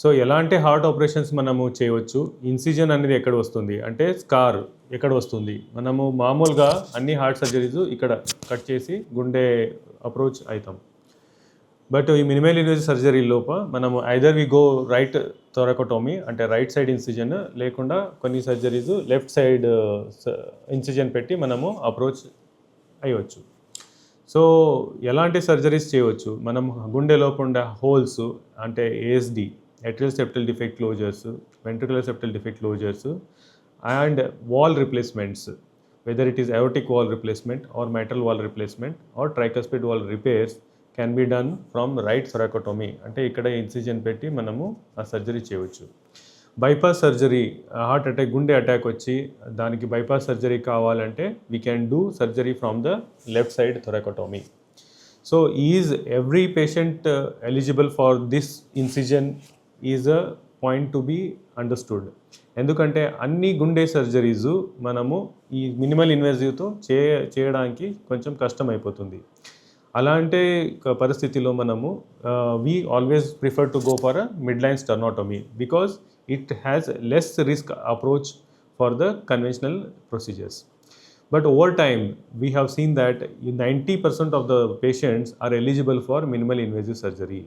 So ఎలాంటి heart operations మనము చేయవచ్చు? ఇన్సిజన్ అనేది ఎక్కడ వస్తుంది? అంటే స్కార్ ఎక్కడ వస్తుంది? మనము మామూలుగా అన్ని హార్ట్ సర్జరీస్ ఇక్కడ కట్ చేసి గుండె అప్రోచ్ అయితాం. బట్ ఈ మినిమల్ ఇన్వేజివ్ సర్జరీ లోప మనము ఐదర్ వి గో రైట్ థొరాకోటోమీ అంటే రైట్ సైడ్ ఇన్సిజన్, లేకుండా కొన్ని సర్జరీస్ లెఫ్ట్ సైడ్ ఇన్సిజన్ పెట్టి మనము అప్రోచ్ అయ్యవచ్చు. సో ఎలాంటి సర్జరీస్ చేయవచ్చు? మనం గుండె లోపల ఉండే హోల్స్ అంటే ASD, atrial septal defect closures, ventricular septal defect closures, and wall replacements, whether it is aortic wall replacement or mitral wall replacement or tricuspid wall repairs can be done from right thoracotomy. అంటే ఇక్కడ incision పెట్టి మనము ఆ surgery చేయవచ్చు. Bypass surgery, heart attack గుండె attack వచ్చి దానికి bypass surgery కావాలంటే we can do surgery from the left side thoracotomy. So is every patient eligible for this incision is a point to be understood. ఎందుకంటే అన్ని గుండె surgeries మనము ఈ minimal ఇన్వేజివ్తో చేయడానికి కొంచెం కష్టమైపోతుంది. అలాంటి పరిస్థితిలో మనము we always prefer to go for a mid line sternotomy because it has less risk approach for the conventional procedures. But over time, we have seen that 90% of the patients are eligible for minimal invasive surgery.